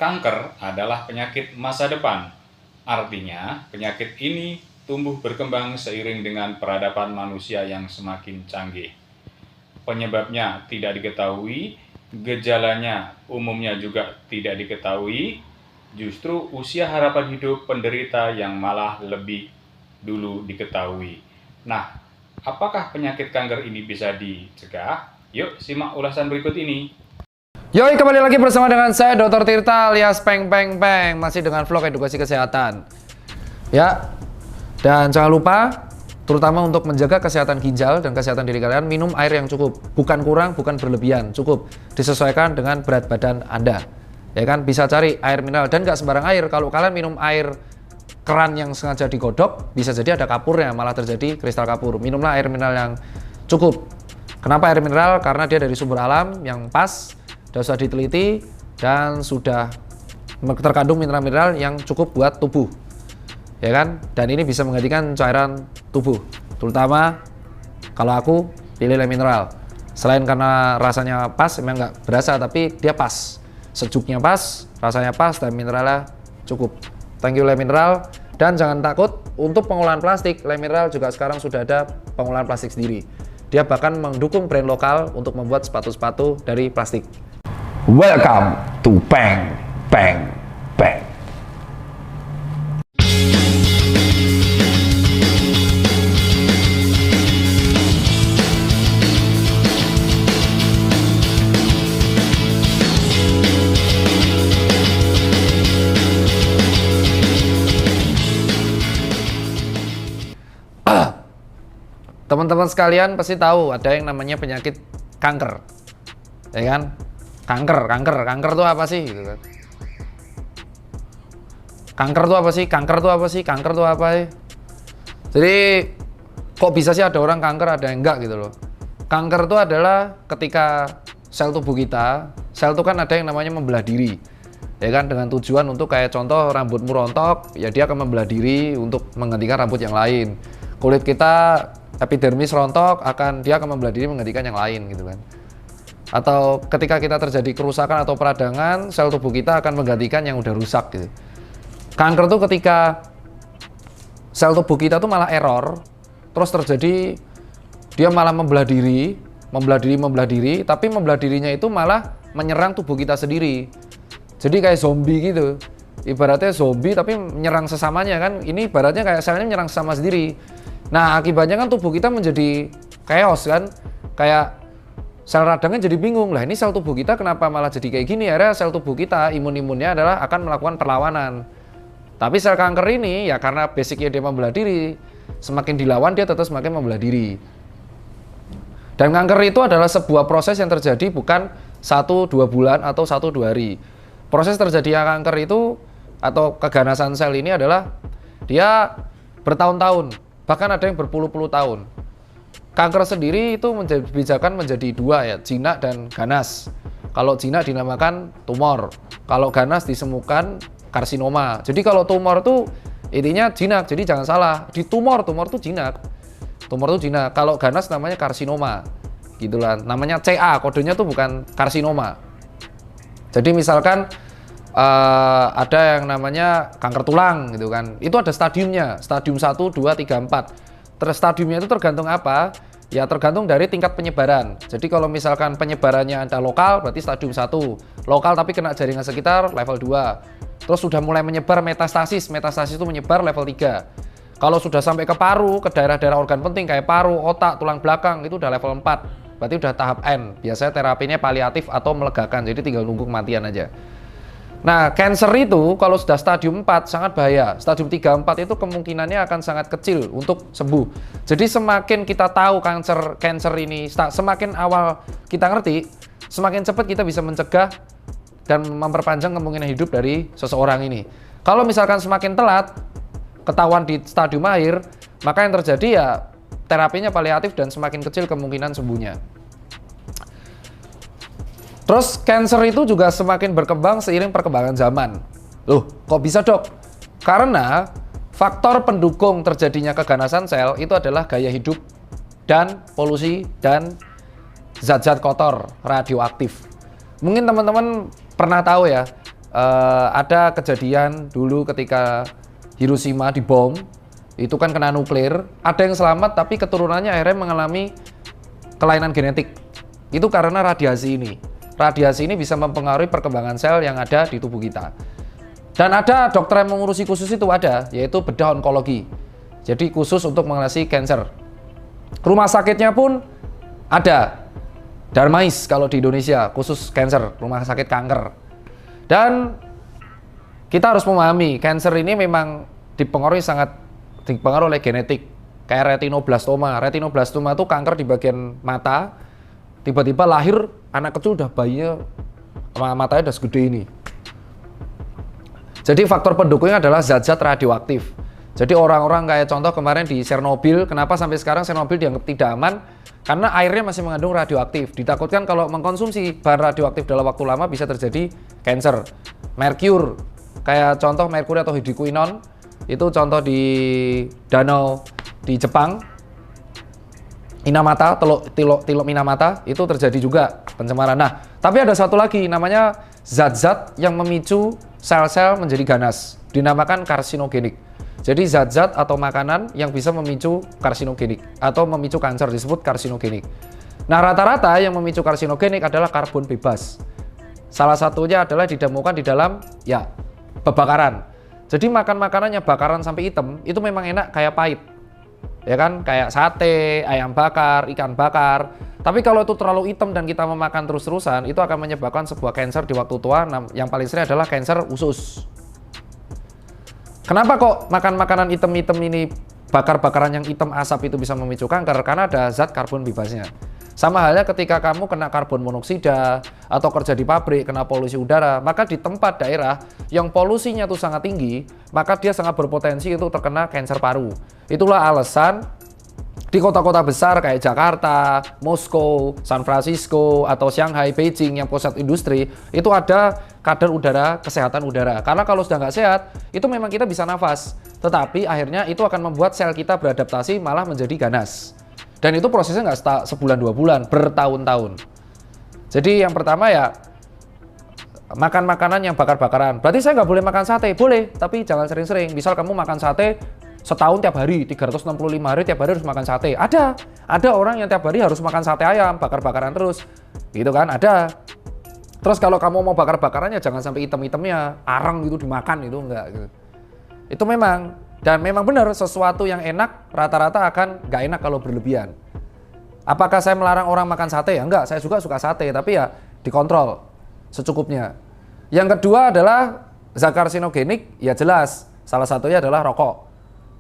Kanker adalah penyakit masa depan. Artinya, penyakit ini tumbuh berkembang seiring dengan peradaban manusia yang semakin canggih. Penyebabnya tidak diketahui, gejalanya umumnya juga tidak diketahui, justru usia harapan hidup penderita yang malah lebih dulu diketahui. Nah, apakah penyakit kanker ini bisa dicegah? Yuk, simak ulasan berikut ini. Yoi, kembali lagi bersama dengan saya Dr. Tirta alias Peng Peng Peng, masih dengan vlog edukasi kesehatan. Ya, dan jangan lupa, terutama untuk menjaga kesehatan ginjal dan kesehatan diri kalian, minum air yang cukup, bukan kurang, bukan berlebihan, cukup disesuaikan dengan berat badan Anda. Ya kan, bisa cari air mineral dan nggak sembarang air. Kalau kalian minum air keran yang sengaja digodok, bisa jadi ada kapurnya, malah terjadi kristal kapur. Minumlah air mineral yang cukup. Kenapa air mineral? Karena dia dari sumber alam yang pas, sudah diteliti dan sudah terkandung mineral-mineral yang cukup buat tubuh, ya kan? Dan ini bisa menggantikan cairan tubuh, terutama kalau aku pilih le mineral. Selain karena rasanya pas, memang nggak berasa, tapi dia pas, sejuknya pas, rasanya pas, dan mineralnya cukup. Thank you le mineral. Dan jangan takut untuk pengolahan plastik, le mineral juga sekarang sudah ada pengolahan plastik sendiri. Dia bahkan mendukung brand lokal untuk membuat sepatu-sepatu dari plastik. Welcome to Peng Peng Peng. Teman-teman sekalian pasti tahu ada yang namanya penyakit kanker, ya kan? Kanker tuh apa sih? Gitu kan. Kanker tuh apa sih? Kanker tuh apa sih? Jadi kok bisa sih ada orang kanker, ada yang enggak gitu loh. Kanker itu adalah ketika sel tubuh kita, sel itu kan ada yang namanya membelah diri, ya kan? Dengan tujuan untuk kayak contoh rambutmu rontok, ya dia akan membelah diri untuk menggantikan rambut yang lain. Kulit kita epidermis rontok, dia akan membelah diri menggantikan yang lain gitu kan. Atau ketika kita terjadi kerusakan atau peradangan, sel tubuh kita akan menggantikan yang udah rusak gitu. Kanker tuh ketika sel tubuh kita tuh malah error, terus terjadi dia malah membelah diri, tapi membelah dirinya itu malah menyerang tubuh kita sendiri. Jadi kayak zombie gitu. Ibaratnya zombie tapi menyerang sesamanya kan. Ini ibaratnya kayak selnya menyerang sesama sendiri. Nah, akibatnya kan tubuh kita menjadi chaos kan. Kayak sel radangnya jadi bingung, lah ini sel tubuh kita kenapa malah jadi kayak gini? Akhirnya sel tubuh kita, imun-imunnya adalah akan melakukan perlawanan. Tapi sel kanker ini ya karena basicnya dia membelah diri, semakin dilawan dia tetap semakin membelah diri. Dan kanker itu adalah sebuah proses yang terjadi bukan 1-2 bulan atau 1-2 hari. Proses terjadinya kanker itu atau keganasan sel ini adalah dia bertahun-tahun, bahkan ada yang berpuluh-puluh tahun. Kanker sendiri itu dibedakan menjadi dua ya, jinak dan ganas. Kalau jinak dinamakan tumor, kalau ganas disemukan karsinoma. Jadi kalau tumor itu intinya jinak, jadi jangan salah. Di tumor itu jinak. Tumor itu jinak. Kalau ganas namanya karsinoma. Gitulah. Namanya CA, kodenya tuh bukan karsinoma. Jadi misalkan ada yang namanya kanker tulang gitu kan. Itu ada stadiumnya, stadium 1, 2, 3, 4. Stadiumnya itu tergantung apa? Ya tergantung dari tingkat penyebaran. Jadi kalau misalkan penyebarannya ada lokal, berarti stadium 1. Lokal tapi kena jaringan sekitar, level 2. Terus sudah mulai menyebar metastasis. Metastasis itu menyebar level 3. Kalau sudah sampai ke paru, ke daerah-daerah organ penting kayak paru, otak, tulang belakang, itu udah level 4. Berarti udah tahap N. Biasanya terapinya paliatif atau melegakan, jadi tinggal nunggu kematian aja. Nah, cancer itu kalau sudah stadium 4 sangat bahaya. Stadium 3, 4 itu kemungkinannya akan sangat kecil untuk sembuh. Jadi semakin kita tahu cancer ini, semakin awal kita ngerti, semakin cepat kita bisa mencegah dan memperpanjang kemungkinan hidup dari seseorang ini. Kalau misalkan semakin telat, ketahuan di stadium akhir, maka yang terjadi ya terapinya paliatif dan semakin kecil kemungkinan sembuhnya. Terus cancer itu juga semakin berkembang seiring perkembangan zaman. Loh, kok bisa dok? Karena faktor pendukung terjadinya keganasan sel itu adalah gaya hidup dan polusi dan zat-zat kotor radioaktif. Mungkin teman-teman pernah tahu ya, ada kejadian dulu ketika Hiroshima dibom, itu kan kena nuklir, ada yang selamat tapi keturunannya akhirnya mengalami kelainan genetik. Itu karena radiasi ini. Radiasi ini bisa mempengaruhi perkembangan sel yang ada di tubuh kita. Dan ada dokter yang mengurusi khusus itu ada, yaitu bedah onkologi. Jadi khusus untuk mengatasi cancer. Rumah sakitnya pun ada. Darmais kalau di Indonesia, khusus cancer, rumah sakit kanker. Dan kita harus memahami, cancer ini memang dipengaruhi oleh genetik. Kayak retinoblastoma. Retinoblastoma itu kanker di bagian mata. Tiba-tiba lahir anak kecil udah bayinya, matanya udah segede ini. Jadi faktor pendukungnya adalah zat-zat radioaktif. Jadi orang-orang kayak contoh kemarin di Chernobyl, kenapa sampai sekarang Chernobyl dianggap tidak aman? Karena airnya masih mengandung radioaktif. Ditakutkan kalau mengkonsumsi bahan radioaktif dalam waktu lama bisa terjadi cancer. Merkur, kayak contoh merkuri atau hidroquinone, itu contoh di danau di Jepang. Minamata, Teluk Minamata, itu terjadi juga pencemaran. Nah, tapi ada satu lagi, namanya zat-zat yang memicu sel-sel menjadi ganas. Dinamakan karsinogenik. Jadi zat-zat atau makanan yang bisa memicu karsinogenik atau memicu kanker disebut karsinogenik. Nah, rata-rata yang memicu karsinogenik adalah karbon bebas. Salah satunya adalah ditemukan di dalam pembakaran. Jadi makan makanannya bakaran sampai hitam itu memang enak kayak pahit. Ya kan, kayak sate, ayam bakar, ikan bakar. Tapi kalau itu terlalu hitam dan kita memakan terus-terusan, itu akan menyebabkan sebuah kanker di waktu tua. Yang paling sering adalah kanker usus. Kenapa kok makan makanan hitam-hitam ini, bakar-bakaran yang hitam asap itu bisa memicu kanker? Karena ada zat karbon bebasnya. Sama halnya ketika kamu kena karbon monoksida atau kerja di pabrik, kena polusi udara, maka di tempat daerah yang polusinya itu sangat tinggi, maka dia sangat berpotensi untuk terkena kanker paru. Itulah alasan di kota-kota besar kayak Jakarta, Moskow, San Francisco, atau Shanghai, Beijing yang pusat industri, itu ada kadar udara, kesehatan udara. Karena kalau sudah nggak sehat, itu memang kita bisa nafas. Tetapi akhirnya itu akan membuat sel kita beradaptasi malah menjadi ganas. Dan itu prosesnya nggak sebulan 2 bulan, bertahun-tahun. Jadi yang pertama ya, makan makanan yang bakar-bakaran. Berarti saya nggak boleh makan sate? Boleh, tapi jangan sering-sering. Misal kamu makan sate setahun tiap hari, 365 hari tiap hari harus makan sate. Ada orang yang tiap hari harus makan sate ayam, bakar-bakaran terus. Gitu kan, ada. Terus kalau kamu mau bakar-bakarannya jangan sampai hitam-hitamnya, arang gitu dimakan, itu enggak gitu. Itu memang, dan memang benar sesuatu yang enak rata-rata akan nggak enak kalau berlebihan. Apakah saya melarang orang makan sate? Ya enggak, saya juga suka sate, tapi ya dikontrol secukupnya. Yang kedua adalah zat karsinogenik, ya jelas. Salah satunya adalah rokok.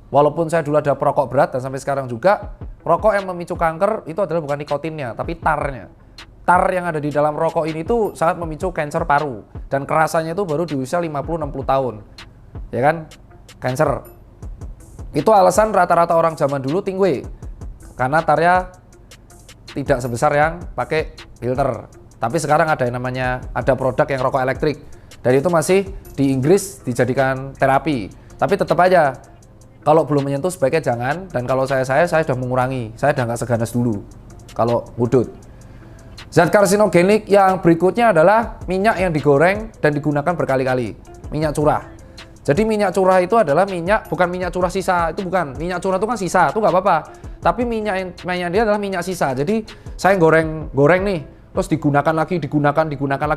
Walaupun saya dulu ada perokok berat dan sampai sekarang juga, rokok yang memicu kanker itu adalah bukan nikotinnya, tapi tarnya. Tar yang ada di dalam rokok ini tuh sangat memicu kanker paru. Dan kerasannya itu baru di usia 50-60 tahun. Ya kan? Kanker. Itu alasan rata-rata orang zaman dulu tingwe. Karena tarnya tidak sebesar yang pakai filter. Tapi sekarang ada yang namanya, ada produk yang rokok elektrik. Dan itu masih di Inggris dijadikan terapi. Tapi tetap aja, kalau belum menyentuh sebaiknya jangan. Dan kalau saya sudah mengurangi. Saya udah nggak seganas dulu kalau ngudut. Zat karsinogenik yang berikutnya adalah minyak yang digoreng dan digunakan berkali-kali. Minyak curah. Jadi minyak curah itu adalah minyak, bukan minyak curah sisa. Itu bukan. Minyak curah itu kan sisa, itu nggak apa-apa. Tapi minyak dia adalah minyak sisa. Jadi saya goreng nih, terus digunakan lagi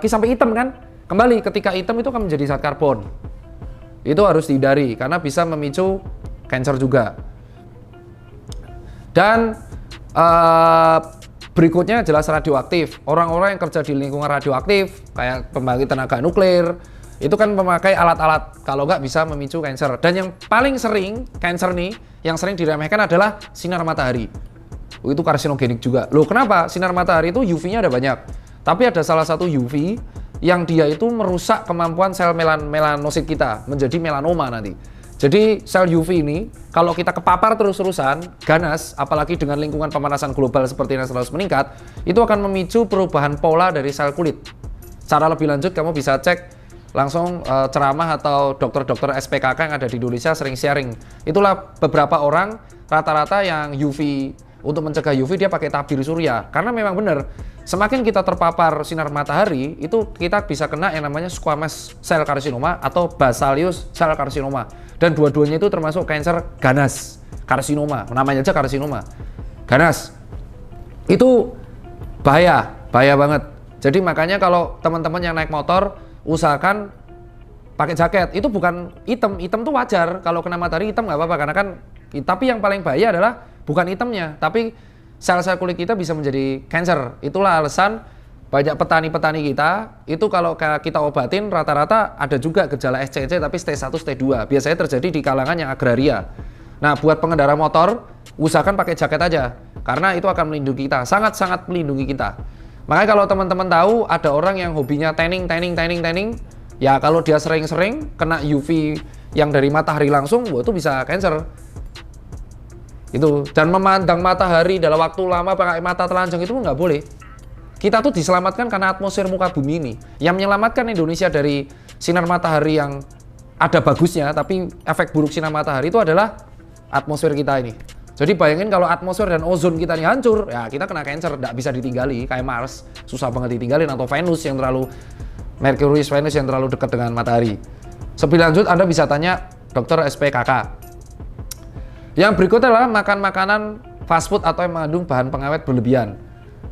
sampai hitam kan. Kembali ketika hitam itu akan menjadi zat karbon. Itu harus dihindari karena bisa memicu kanker juga. Dan berikutnya jelas radioaktif. Orang-orang yang kerja di lingkungan radioaktif, kayak pembangkit tenaga nuklir, itu kan memakai alat-alat, kalau nggak bisa memicu kanker. Dan yang paling sering, kanker nih, yang sering diremehkan adalah sinar matahari. Itu karsinogenik juga. Loh kenapa? Sinar matahari itu UV-nya ada banyak. Tapi ada salah satu UV yang dia itu merusak kemampuan sel melanosit kita, menjadi melanoma nanti. Jadi sel UV ini, kalau kita kepapar terus-terusan, ganas, apalagi dengan lingkungan pemanasan global seperti yang terus meningkat, itu akan memicu perubahan pola dari sel kulit. Secara lebih lanjut, kamu bisa cek langsung ceramah atau dokter-dokter SPKK yang ada di Indonesia sering sharing. Itulah beberapa orang rata-rata yang UV untuk mencegah UV dia pakai tabir surya. Karena memang benar, semakin kita terpapar sinar matahari, itu kita bisa kena yang namanya squamous cell carcinoma atau basalius cell carcinoma. Dan dua-duanya itu termasuk kanker ganas, karsinoma. Namanya aja karsinoma. Ganas. Itu bahaya banget. Jadi makanya kalau teman-teman yang naik motor, usahakan pakai jaket. Itu bukan hitam tuh wajar. Kalau kena matahari hitam nggak apa-apa, karena kan. Tapi yang paling bahaya adalah bukan hitamnya, tapi sel-sel kulit kita bisa menjadi cancer. Itulah alasan banyak petani-petani kita itu kalau kita obatin rata-rata ada juga gejala SCC tapi stage 1, stage 2. Biasanya terjadi di kalangan yang agraria. Nah, buat pengendara motor, usahakan pakai jaket aja karena itu akan melindungi kita, sangat-sangat melindungi kita. Makanya kalau teman-teman tahu ada orang yang hobinya tanning, ya kalau dia sering-sering kena UV yang dari matahari langsung, itu bisa cancer. Itu, dan memandang matahari dalam waktu lama pakai mata telanjang itu nggak boleh. Kita tuh diselamatkan karena atmosfer muka bumi ini. Yang menyelamatkan Indonesia dari sinar matahari yang ada bagusnya, tapi efek buruk sinar matahari itu adalah atmosfer kita ini. Jadi bayangin kalau atmosfer dan ozon kita ini hancur, ya kita kena cancer, nggak bisa ditinggali. Kayak Mars, susah banget ditinggalin, atau Venus yang terlalu, Venus yang terlalu dekat dengan matahari. Lebih lanjut, Anda bisa tanya dokter SPKK. Yang berikutnya adalah makan makanan fast food atau yang mengandung bahan pengawet berlebihan.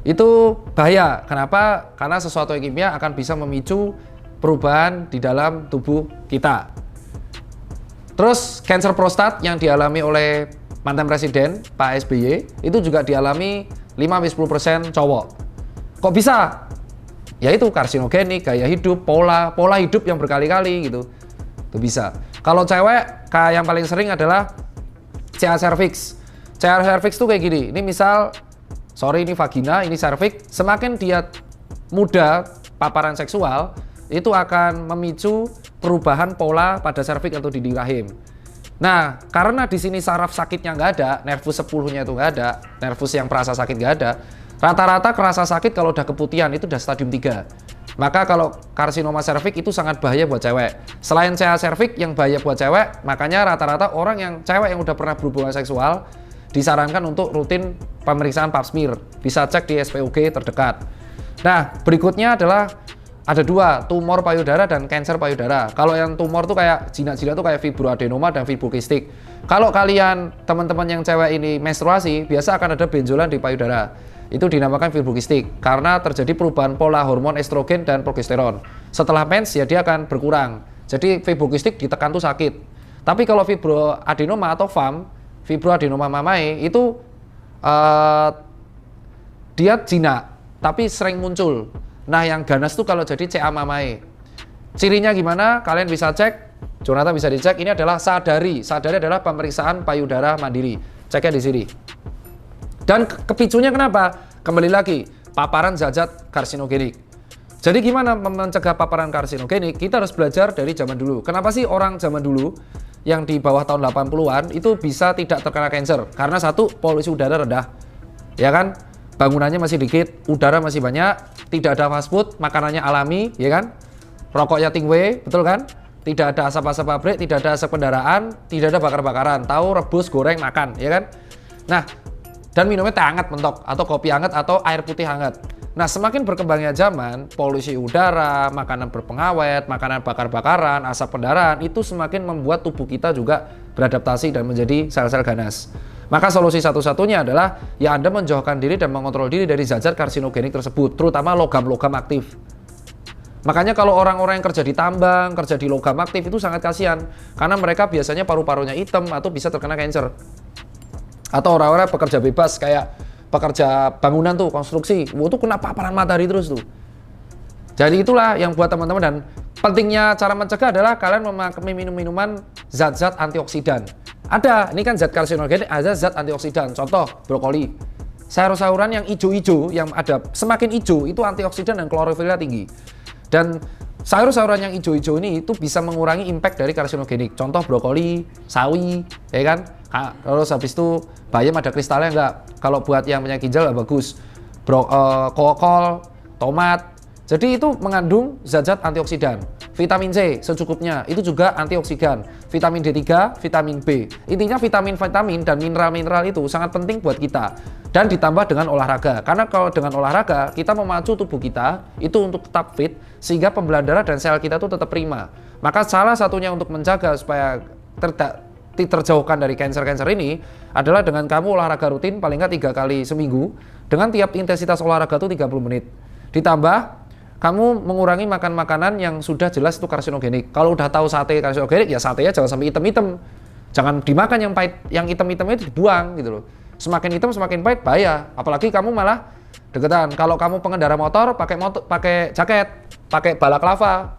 Itu bahaya. Kenapa? Karena sesuatu yang kimia akan bisa memicu perubahan di dalam tubuh kita. Terus kanker prostat yang dialami oleh mantan presiden Pak SBY itu juga dialami 5-10% cowok. Kok bisa? Ya itu karsinogenik, gaya hidup, pola hidup yang berkali-kali gitu. Itu bisa. Kalau cewek, kayak yang paling sering adalah CA cervix. CA cervix tuh kayak gini. Ini misal, ini vagina, ini cervix. Semakin dia muda paparan seksual, itu akan memicu perubahan pola pada cervix atau dinding rahim. Nah, karena di sini saraf sakitnya nggak ada, nervus 10-nya itu nggak ada, nervus yang perasa sakit nggak ada. Rata-rata kerasa sakit kalau udah keputihan itu udah stadium 3. Maka kalau karsinoma serviks itu sangat bahaya buat cewek. Selain CA serviks yang bahaya buat cewek, makanya rata-rata orang yang cewek yang udah pernah berhubungan seksual disarankan untuk rutin pemeriksaan pap smear. Bisa cek di SPOG terdekat. Nah, berikutnya adalah ada 2, tumor payudara dan kanker payudara. Kalau yang tumor tuh kayak jinak-jinak tuh kayak fibroadenoma dan fibrokistik. Kalau kalian teman-teman yang cewek ini menstruasi, biasa akan ada benjolan di payudara. Itu dinamakan fibrokistik karena terjadi perubahan pola hormon estrogen dan progesteron. Setelah mens ya dia akan berkurang. Jadi fibrokistik ditekan tuh sakit. Tapi kalau fibroadenoma atau FAM, fibroadenoma mamae itu dia jinak tapi sering muncul. Nah, yang ganas tuh kalau jadi CA mamae. Cirinya gimana? Kalian bisa cek. Jonathan bisa dicek. Ini adalah sadari. Sadari adalah pemeriksaan payudara mandiri. Ceknya di sini. Dan kepicunya kenapa? Kembali lagi, paparan zat-zat karsinogenik. Jadi gimana mencegah paparan karsinogenik? Kita harus belajar dari zaman dulu. Kenapa sih orang zaman dulu yang di bawah tahun 80-an itu bisa tidak terkena kanker? Karena satu, polusi udara rendah. Ya kan? Bangunannya masih dikit, udara masih banyak, tidak ada fast food, makanannya alami, ya kan? Rokoknya tingwe, betul kan? Tidak ada asap-asap pabrik, tidak ada asap kendaraan, tidak ada bakar-bakaran. Tahu, rebus, goreng, makan, ya kan? Nah, dan minumnya teh hangat mentok, atau kopi hangat, atau air putih hangat. Nah, semakin berkembangnya zaman, polusi udara, makanan berpengawet, makanan bakar-bakaran, asap kendaraan, itu semakin membuat tubuh kita juga beradaptasi dan menjadi sel-sel ganas. Maka solusi satu-satunya adalah ya Anda menjauhkan diri dan mengontrol diri dari zat-zat karsinogenik tersebut, terutama logam-logam aktif. Makanya kalau orang-orang yang kerja di tambang, kerja di logam aktif itu sangat kasihan, karena mereka biasanya paru-parunya hitam atau bisa terkena kanker. Atau orang-orang pekerja bebas kayak pekerja bangunan tuh, konstruksi, itu kena paparan matahari terus tuh. Jadi itulah yang buat teman-teman, dan pentingnya cara mencegah adalah kalian minum minuman zat-zat antioksidan. Ada, ini kan zat karsinogenik, ada zat antioksidan. Contoh, brokoli. Sayur-sayuran yang hijau-hijau, yang ada semakin hijau, itu antioksidan dan klorofilnya tinggi. Dan sayur-sayuran yang hijau-hijau ini itu bisa mengurangi impact dari karsinogenik. Contoh brokoli, sawi, ya kan? Terus habis itu bayam ada kristalnya enggak? Kalau buat yang punya ginjal enggak bagus. Kol, tomat. Jadi itu mengandung zat-zat antioksidan. Vitamin C secukupnya, itu juga antioksidan. Vitamin D3, vitamin B. Intinya vitamin-vitamin dan mineral-mineral itu sangat penting buat kita. Dan ditambah dengan olahraga. Karena kalau dengan olahraga, kita memacu tubuh kita itu untuk tetap fit, sehingga pembuluh darah dan sel kita tuh tetap prima. Maka salah satunya untuk menjaga supaya terjauhkan dari cancer ini adalah dengan kamu olahraga rutin paling nggak 3 kali seminggu dengan tiap intensitas olahraga itu 30 menit. Ditambah kamu mengurangi makan makanan yang sudah jelas itu karsinogenik. Kalau udah tahu sate karsinogenik, ya satenya jangan sampai hitam-hitam. Jangan dimakan yang pahit, yang hitam-hitamnya itu dibuang gitu loh. Semakin hitam semakin pahit bahaya. Apalagi kamu malah deketan. Kalau kamu pengendara motor pakai jaket, pakai balaklava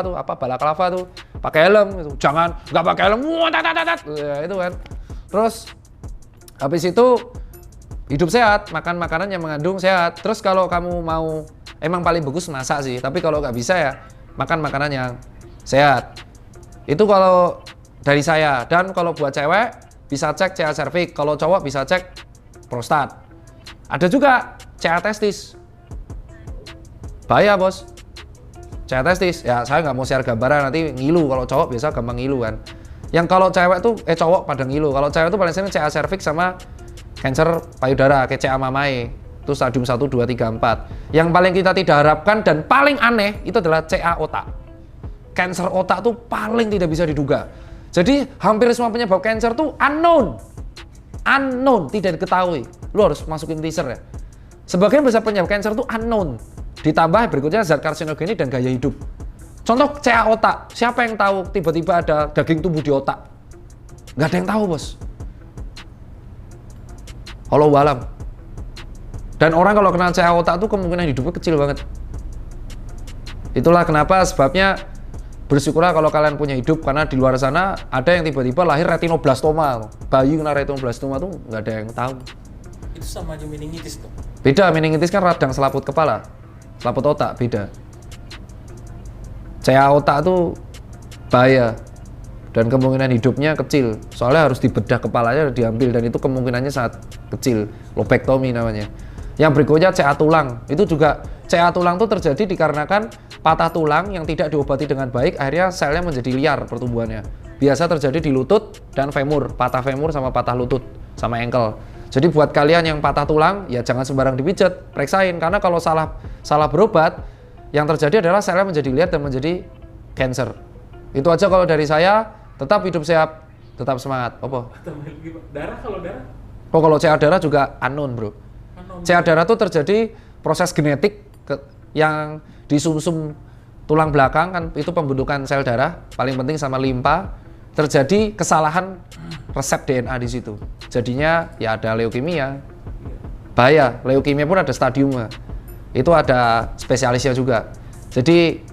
tuh, balaklava tuh, pakai helm gitu. Jangan nggak pakai helm, ya, itu kan. Terus habis itu hidup sehat, makan makanan yang mengandung sehat. Terus kalau kamu mau emang paling bagus masak sih, tapi kalau nggak bisa ya makan makanan yang sehat. Itu kalau dari saya. Dan kalau buat cewek bisa cek CA cervix, kalau cowok bisa cek prostat. Ada juga CA testis. Bahaya bos. CA testis, ya saya nggak mau share gambaran nanti ngilu. Kalau cowok biasa gampang ngilu kan. Yang kalau cewek tuh cowok pada ngilu. Kalau cewek tuh paling sering CA cervix sama cancer payudara kayak CA mamae. Itu stadium 1, 2, 3, 4. Yang paling kita tidak harapkan dan paling aneh itu adalah CA otak. Cancer otak tuh paling tidak bisa diduga. Jadi hampir semua penyebab cancer tuh unknown, tidak diketahui. Lu harus masukin teaser ya. Sebagian besar penyebab cancer tuh unknown. Ditambah berikutnya zat karsinogenik dan gaya hidup. Contoh CA otak, siapa yang tahu tiba-tiba ada daging tumbuh di otak? Nggak ada yang tahu bos. Wallahu alam. Dan orang kalau kena CA otak tuh kemungkinan hidupnya kecil banget. Itulah kenapa sebabnya bersyukurlah kalau kalian punya hidup, karena di luar sana ada yang tiba-tiba lahir retinoblastoma. Bayi kena retinoblastoma tuh nggak ada yang tahu. Itu sama aja meningitis tuh. Beda, meningitis kan radang selaput kepala. Selaput otak beda. CA otak tuh bahaya dan kemungkinan hidupnya kecil. Soalnya harus dibedah kepalanya, diambil, dan itu kemungkinannya sangat kecil. Lobektomi namanya. Yang berikutnya CA tulang. Itu juga CA tulang itu terjadi dikarenakan patah tulang yang tidak diobati dengan baik, akhirnya selnya menjadi liar pertumbuhannya. Biasa terjadi di lutut dan femur, patah femur sama patah lutut sama ankle. Jadi buat kalian yang patah tulang, ya jangan sembarang dipijat, periksain, karena kalau salah berobat, yang terjadi adalah selnya menjadi liar dan menjadi cancer. Itu aja kalau dari saya. Tetap hidup sehat, tetap semangat. Apa? Darah, kalau darah? Oh, kalau CA darah juga unknown bro. CA darah itu terjadi proses genetik yang di sumsum tulang belakang kan, itu pembentukan sel darah paling penting sama limpa. Terjadi kesalahan resep DNA di situ. Jadinya ya ada leukemia. Bahaya, leukemia pun ada stadiumnya. Itu ada spesialisnya juga. Jadi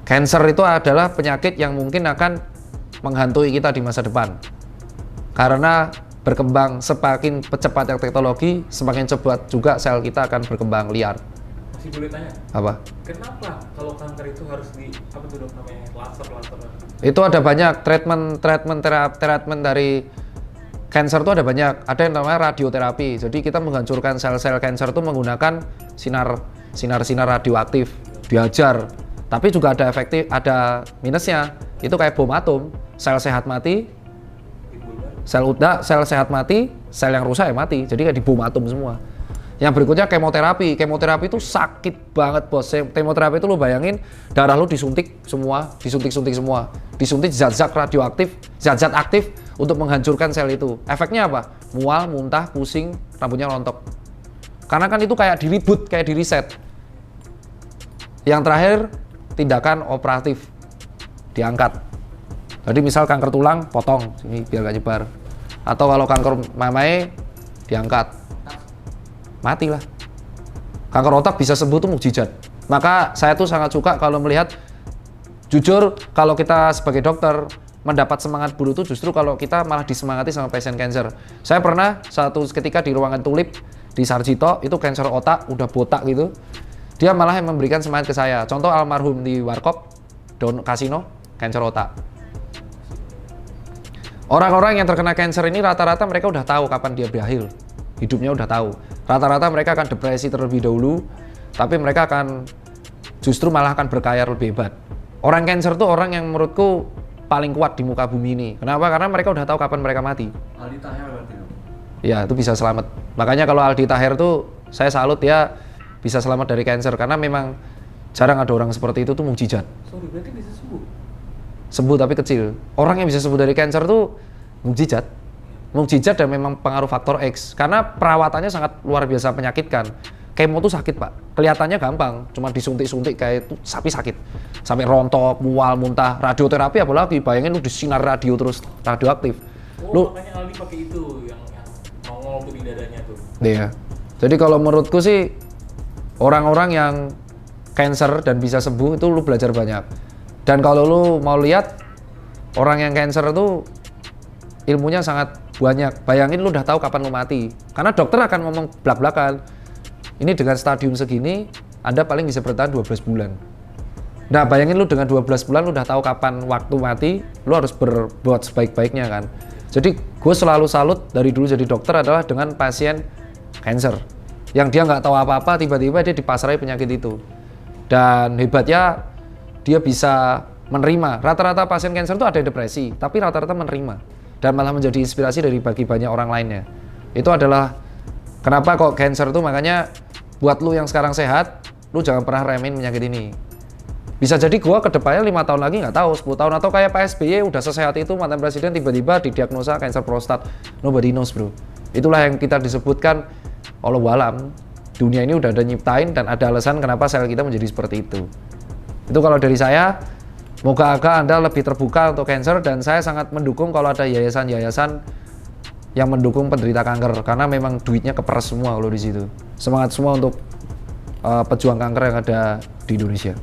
cancer itu adalah penyakit yang mungkin akan menghantui kita di masa depan. Karena berkembang semakin cepat yang teknologi, semakin cepat juga sel kita akan berkembang liar. Masih boleh tanya? Apa? Kenapa kalau kanker itu harus apa tuh dok namanya, laser? Itu ada banyak treatment dari cancer itu ada banyak. Ada yang namanya radioterapi. Jadi kita menghancurkan sel-sel cancer itu menggunakan sinar radioaktif, diajar. Tapi juga ada efektif, ada minusnya. Itu kayak bom atom. Sel sehat mati, sel sehat mati, sel yang rusak ya mati. Jadi kayak di bom atom semua. Yang berikutnya kemoterapi. Kemoterapi itu sakit banget bos. Kemoterapi itu lu bayangin darah lu disuntik semua. Disuntik zat-zat radioaktif, zat-zat aktif untuk menghancurkan sel itu. Efeknya apa? Mual, muntah, pusing, rambutnya rontok. Karena kan itu kayak di-reboot, kayak di-reset. Yang terakhir, tindakan operatif. Diangkat. Jadi misal kanker tulang, potong sini biar gak nyebar. Atau kalau kanker mamae, diangkat. Matilah. Kanker otak bisa sembuh tuh mukjizat. Maka saya tuh sangat suka kalau melihat, jujur kalau kita sebagai dokter mendapat semangat buruh itu justru kalau kita malah disemangati sama pasien cancer. Saya pernah satu ketika di ruangan tulip di Sarjito, itu cancer otak udah botak gitu. Dia malah yang memberikan semangat ke saya. Contoh almarhum di Warkop, Don Kasino, cancer otak. Orang-orang yang terkena cancer ini rata-rata mereka udah tahu kapan dia berakhir. Hidupnya udah tahu. Rata-rata mereka akan depresi terlebih dahulu, tapi mereka akan justru malah akan berkaya lebih hebat. Orang cancer tuh orang yang menurutku paling kuat di muka bumi ini. Kenapa? Karena mereka udah tahu kapan mereka mati. Aldi Taher berarti. Ya, itu bisa selamat. Makanya kalau Aldi Taher tuh saya salut ya bisa selamat dari cancer karena memang jarang ada orang seperti itu tuh mukjizat. Sorry, berarti bisa sembuh? Sembuh tapi kecil. Orang yang bisa sembuh dari cancer tuh mukjizat. Mukjizat dan memang pengaruh faktor X. Karena perawatannya sangat luar biasa menyakitkan. Kemo tuh sakit pak, kelihatannya gampang, cuma disuntik-suntik kayak itu sapi sakit, sampai rontok, mual, muntah. Radioterapi apalagi, bayangin lu disinar radio terus radioaktif. Oh, makanya Aldi pakai itu yang nongol tuh di dadanya tuh. Iya. Jadi kalau menurutku sih orang-orang yang cancer dan bisa sembuh itu lu belajar banyak. Dan kalau lu mau lihat orang yang cancer itu ilmunya sangat banyak. Bayangin lu udah tahu kapan lu mati. Karena dokter akan ngomong belak-belakan. Ini dengan stadium segini, Anda paling bisa bertahan 12 bulan. Nah, bayangin lu dengan 12 bulan lu udah tahu kapan waktu mati, lu harus berbuat sebaik-baiknya kan. Jadi gue selalu salut dari dulu jadi dokter adalah dengan pasien cancer. Yang dia nggak tahu apa-apa, tiba-tiba dia dipasarai penyakit itu. Dan hebatnya, dia bisa menerima. Rata-rata pasien cancer itu ada depresi, tapi rata-rata menerima. Dan malah menjadi inspirasi dari bagi banyak orang lainnya. Itu adalah kenapa kok cancer tuh makanya buat lu yang sekarang sehat, lu jangan pernah remehin penyakit ini. Bisa jadi gua kedepannya 5 tahun lagi nggak tahu, 10 tahun atau kayak Pak SBY udah sesehat itu mantan presiden tiba-tiba didiagnosa kanker prostat. Nobody knows bro. Itulah yang kita disebutkan wallahualam. Dunia ini udah ada nyiptain dan ada alasan kenapa sel kita menjadi seperti itu. Itu kalau dari saya, moga-moga Anda lebih terbuka untuk cancer dan saya sangat mendukung kalau ada yayasan-yayasan yang mendukung penderita kanker karena memang duitnya keperes semua kalau di situ. Semangat semua untuk pejuang kanker yang ada di Indonesia.